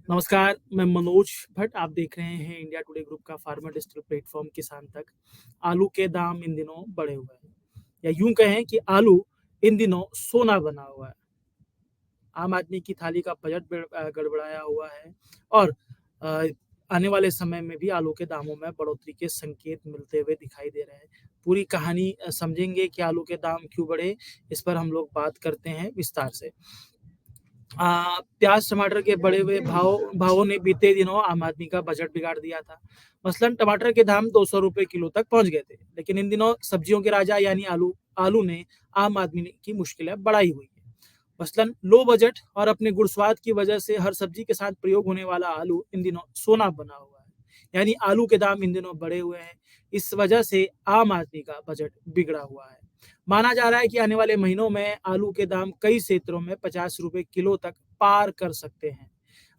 नमस्कार, मैं मनोज भट्ट। आप देख रहे हैं इंडिया टुडे ग्रुप का फार्मर डिजिटल प्लेटफॉर्म किसान तक। आलू के दाम इन दिनों बढ़े हुए हैं, या यूं कहें कि आलू इन दिनों सोना बना हुआ है। आम आदमी की थाली का बजट गड़बड़ाया हुआ है और अ, आने वाले समय में भी आलू के दामों में बढ़ोतरी के संकेत मिलते हुए दिखाई दे रहे हैं। पूरी कहानी समझेंगे कि आलू के दाम क्यों बढ़े, इस पर हम लोग बात करते हैं विस्तार से। प्याज टमाटर के बढ़े हुए भावों ने बीते दिनों आम आदमी का बजट बिगाड़ दिया था। मसलन टमाटर के दाम 200 रुपए किलो तक पहुंच गए थे, लेकिन इन दिनों सब्जियों के राजा यानी आलू आलू ने आम आदमी की मुश्किलें बढ़ाई हुई है। मसलन लो बजट और अपने गुण स्वाद की वजह से हर सब्जी के साथ प्रयोग होने वाला आलू इन दिनों सोना बना हुआ है, यानी आलू के दाम इन दिनों बढ़े हुए हैं। इस वजह से आम आदमी का बजट बिगड़ा हुआ है। माना जा रहा है कि आने वाले महीनों में आलू के दाम कई क्षेत्रों में 50 रुपए किलो तक पार कर सकते हैं।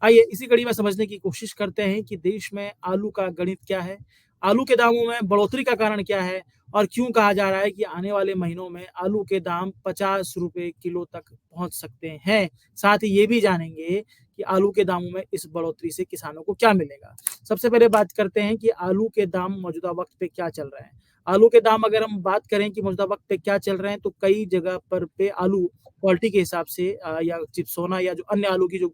आइए इसी कड़ी में समझने की कोशिश करते हैं कि देश में आलू का गणित क्या है, आलू के दामों में बढ़ोतरी का कारण क्या है और क्यों कहा जा रहा है कि आने वाले महीनों में आलू के दाम 50 रुपए किलो तक पहुंच सकते हैं। साथ ही ये भी जानेंगे कि आलू के दामों में इस बढ़ोतरी से किसानों को क्या मिलेगा। सबसे पहले बात करते हैं कि आलू के दाम मौजूदा वक्त पे क्या चल रहे हैं। आलू के दाम अगर हम बात करें कि मौजूदा वक्त पे क्या चल रहे हैं, तो कई जगह पर पे आलू क्वालिटी के हिसाब से या चिप्सोना या जो अन्य आलू की जो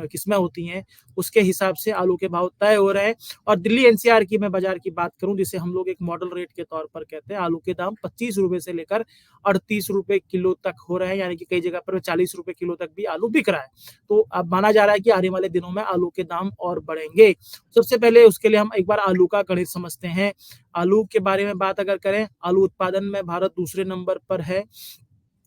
किस्में होती हैं, उसके हिसाब से आलू के भाव तय हो रहे हैं। और दिल्ली एनसीआर की मैं बाजार की बात करूं, जिसे हम लोग एक मॉडल रेट के तौर पर कहते हैं, आलू के दाम 25 रुपए से लेकर 38 रुपए किलो तक हो रहे हैं, यानी कि कई जगह पर 40 रुपए किलो तक भी आलू बिक रहा है। तो अब माना जा रहा है कि आने वाले दिनों में आलू के दाम और बढ़ेंगे। सबसे पहले उसके लिए हम एक बार आलू का गणित समझते हैं। आलू के बारे में बात अगर करें, आलू उत्पादन में भारत दूसरे नंबर पर है।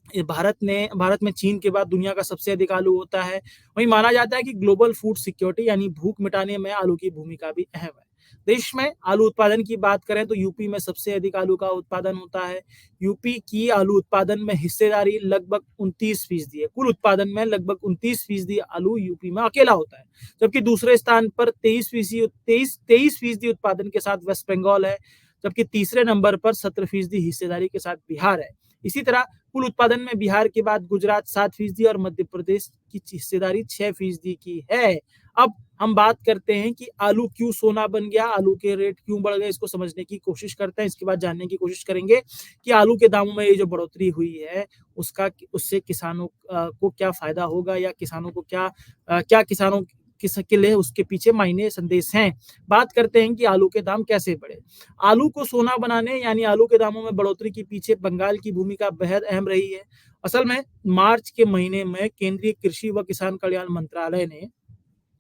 भारत में चीन के बाद दुनिया का सबसे अधिक आलू होता है। वहीं माना जाता है कि ग्लोबल फूड सिक्योरिटी यानी भूख मिटाने में आलू की भूमिका भी अहम है। देश में आलू उत्पादन की बात करें तो यूपी में सबसे अधिक आलू का उत्पादन होता है। यूपी की आलू उत्पादन में हिस्सेदारी लगभग 29% है। कुल उत्पादन में लगभग 29% आलू यूपी में अकेला होता है, जबकि दूसरे स्थान पर 23% उत्पादन के साथ वेस्ट बंगाल है, जबकि तीसरे नंबर पर 17% हिस्सेदारी के साथ बिहार है। इसी तरह कुल उत्पादन में बिहार के बाद गुजरात 7% और मध्य प्रदेश की हिस्सेदारी 6% की है। अब हम बात करते हैं कि आलू क्यों सोना बन गया, आलू के रेट क्यों बढ़ गए, इसको समझने की कोशिश करते हैं। इसके बाद जानने की कोशिश करेंगे कि आलू के दामों में ये जो बढ़ोतरी हुई है, उससे किसानों को क्या फायदा होगा, या किसानों को क्या किसानों के लिए उसके पीछे मायने संदेश हैं। बात करते हैं कि आलू के दाम कैसे बढ़े। आलू को सोना बनाने यानी आलू के दामों में बढ़ोतरी के पीछे बंगाल की भूमिका बेहद अहम रही है। असल में मार्च के महीने में केंद्रीय कृषि व किसान कल्याण मंत्रालय ने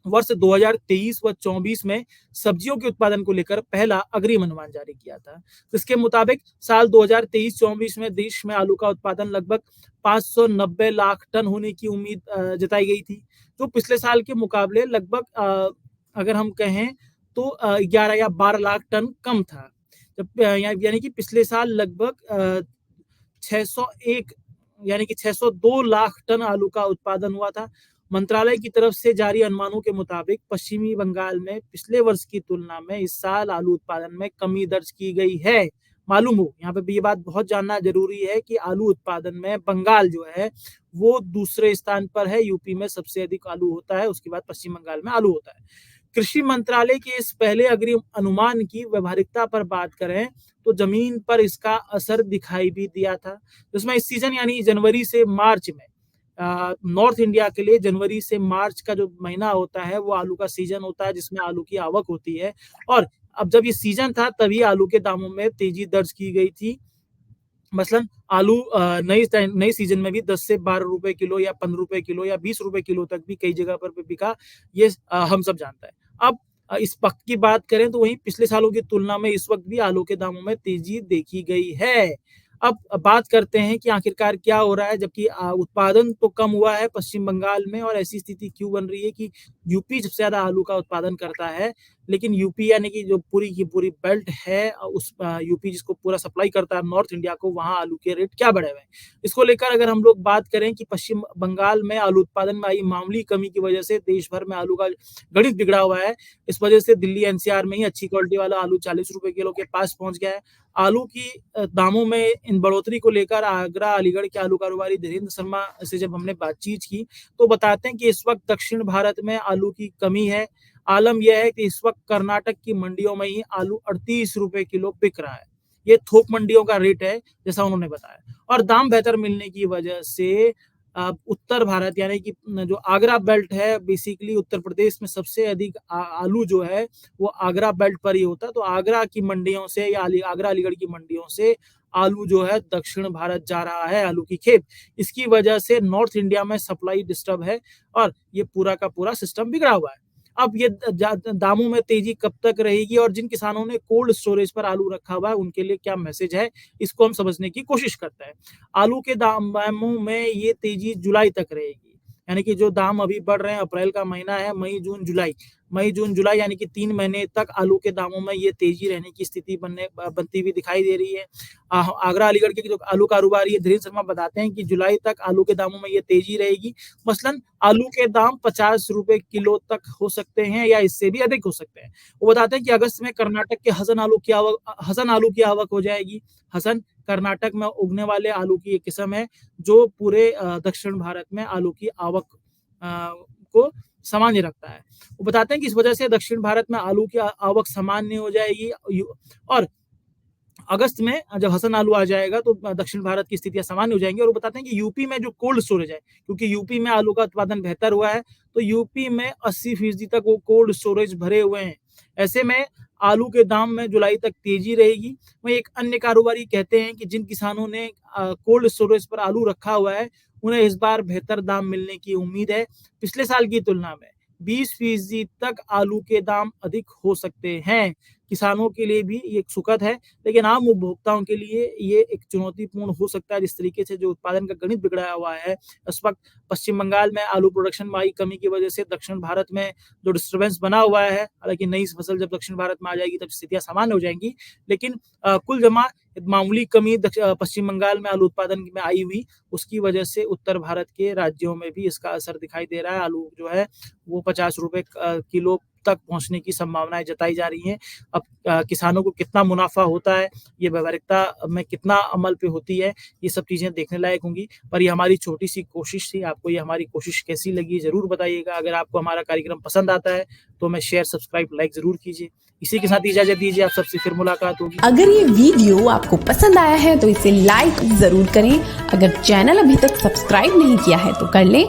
वर्ष 2023 व 24 में सब्जियों के उत्पादन को लेकर पहला अग्रिम अनुमान जारी किया था। इसके मुताबिक साल 2023-24 में देश में आलू का उत्पादन लगभग 590 लाख टन होने की उम्मीद जताई गई थी, जो पिछले साल के मुकाबले लगभग अगर हम कहें तो 11 या 12 लाख टन कम था। जब यानी कि पिछले साल लगभग 601 यानी कि 602 लाख टन आलू का उत्पादन हुआ था। मंत्रालय की तरफ से जारी अनुमानों के मुताबिक पश्चिमी बंगाल में पिछले वर्ष की तुलना में इस साल आलू उत्पादन में कमी दर्ज की गई है। मालूम हो, यहाँ पे भी ये बात बहुत जानना जरूरी है कि आलू उत्पादन में बंगाल जो है वो दूसरे स्थान पर है। यूपी में सबसे अधिक आलू होता है, उसके बाद पश्चिम बंगाल में आलू होता है। कृषि मंत्रालय के इस पहले अग्रिम अनुमान की व्यवहारिकता पर बात करें तो जमीन पर इसका असर दिखाई भी दिया था, जिसमें इस सीजन यानी जनवरी से मार्च में नॉर्थ इंडिया के लिए जनवरी से मार्च का जो महीना होता है वो आलू का सीजन होता है, जिसमें आलू की आवक होती है। और अब जब ये सीजन था तभी आलू के दामों में तेजी दर्ज की गई थी। मसलन आलू नई सीजन में भी 10 से 12 रुपए किलो या 15 रुपए किलो या 20 रुपए किलो तक भी कई जगह पर बिका। ये हम सब जानता है। अब इस वक्त की बात करें तो वहीं पिछले सालों की तुलना में इस वक्त भी आलू के दामों में तेजी देखी गई है। अब बात करते हैं कि आखिरकार क्या हो रहा है, जबकि उत्पादन तो कम हुआ है पश्चिम बंगाल में, और ऐसी स्थिति क्यों बन रही है कि यूपी सबसे ज्यादा आलू का उत्पादन करता है लेकिन यूपी यानी कि जो पूरी की पूरी बेल्ट है उस यूपी जिसको पूरा सप्लाई करता है नॉर्थ इंडिया को, वहाँ आलू के रेट क्या बढ़े हुए हैं। इसको लेकर अगर हम लोग बात करें कि पश्चिम बंगाल में आलू उत्पादन में आई मामूली कमी की वजह से देश भर में आलू का गणित बिगड़ा हुआ है। इस वजह से दिल्ली एनसीआर में ही अच्छी क्वालिटी वाला आलू 40 रुपए किलो के पास पहुंच गया है। आलू की दामों में इन बढ़ोतरी को लेकर आगरा अलीगढ़ के आलू कारोबारी धीरेन्द्र शर्मा से जब हमने बातचीत की तो बताते हैं कि इस वक्त दक्षिण भारत में आलू की कमी है। आलम यह है कि इस वक्त कर्नाटक की मंडियों में ही आलू 38 रुपए किलो बिक रहा है। ये थोक मंडियों का रेट है जैसा उन्होंने बताया, और दाम बेहतर मिलने की वजह से उत्तर भारत यानी कि जो आगरा बेल्ट है, बेसिकली उत्तर प्रदेश में सबसे अधिक आलू जो है वो आगरा बेल्ट पर ही होता है। तो आगरा की मंडियों से या आगरा अलीगढ़ की मंडियों से आलू जो है दक्षिण भारत जा रहा है, आलू की खेप। इसकी वजह से नॉर्थ इंडिया में सप्लाई डिस्टर्ब है और ये पूरा का पूरा सिस्टम बिगड़ा हुआ है। अब ये दामों में तेजी कब तक रहेगी और जिन किसानों ने कोल्ड स्टोरेज पर आलू रखा हुआ है उनके लिए क्या मैसेज है, इसको हम समझने की कोशिश करते हैं। आलू के दामों में ये तेजी जुलाई तक रहेगी, यानी कि जो दाम अभी बढ़ रहे हैं, अप्रैल का महीना है, मई जून जुलाई यानी कि 3 महीने तक आलू के दामों में ये तेजी रहने की स्थिति बनती हुई दिखाई दे रही है। आगरा अलीगढ़ के जो आलू कारोबारी है धीरेन्द्र शर्मा बताते हैं कि जुलाई तक आलू के दामों में ये तेजी रहेगी। मसलन आलू के दाम 50 रुपए किलो तक हो सकते हैं या इससे भी अधिक हो सकते हैं। वो बताते हैं कि अगस्त में कर्नाटक के हसन आलू की आवक हो जाएगी। हसन कर्नाटक में उगने वाले आलू की एक किस्म है जो पूरे दक्षिण भारत में आलू की आवक को सामान्य रखता है। वो बताते हैं कि इस वजह से दक्षिण भारत में आलू की आवक सामान्य हो जाएगी और अगस्त में जब हसन आलू आ जाएगा तो दक्षिण भारत की स्थितियां सामान्य हो जाएंगी। और वो बताते हैं कि यूपी में जो कोल्ड स्टोरेज है, क्योंकि यूपी में आलू का उत्पादन बेहतर हुआ है तो यूपी में 80% तक वो कोल्ड स्टोरेज भरे हुए हैं। ऐसे में आलू के दाम में जुलाई तक तेजी रहेगी। वहीं एक अन्य कारोबारी कहते हैं कि जिन किसानों ने कोल्ड स्टोरेज पर आलू रखा हुआ है उन्हें इस बार बेहतर दाम मिलने की उम्मीद है। पिछले साल की तुलना में 20% तक आलू के दाम अधिक हो सकते हैं। किसानों के लिए भी ये एक सुखद है, लेकिन आम उपभोक्ताओं के लिए ये एक चुनौतीपूर्ण हो सकता है। जिस तरीके से जो उत्पादन का गणित बिगड़ा हुआ है, इस वक्त पश्चिम बंगाल में आलू प्रोडक्शन में आई कमी की वजह से दक्षिण भारत में जो डिस्टर्बेंस बना हुआ है, हालांकि नई फसल जब दक्षिण भारत में आ जाएगी तब स्थितियां सामान्य हो जाएंगी, लेकिन कुल जमा मामूली कमी पश्चिम बंगाल में आलू उत्पादन में आई हुई, उसकी वजह से उत्तर भारत के राज्यों में भी इसका असर दिखाई दे रहा है। आलू जो है वो 50 रुपए किलो तक पहुंचने की संभावनाएं जताई जा रही हैं। अब किसानों को कितना मुनाफा होता है, ये व्यावहारिकता में कितना अमल पे होती है, ये सब चीजें देखने लायक होंगी। पर ये हमारी छोटी सी कोशिश थी। आपको ये हमारी कोशिश कैसी लगी जरूर बताइएगा। अगर आपको हमारा कार्यक्रम पसंद आता है तो हमें शेयर, सब्सक्राइब, लाइक जरूर कीजिए। इसी के साथ इजाजत दीजिए, आप सबसे फिर मुलाकात होगी। अगर ये वीडियो आपको पसंद आया है तो इसे लाइक जरूर करें। अगर चैनल अभी तक सब्सक्राइब नहीं किया है तो कर लें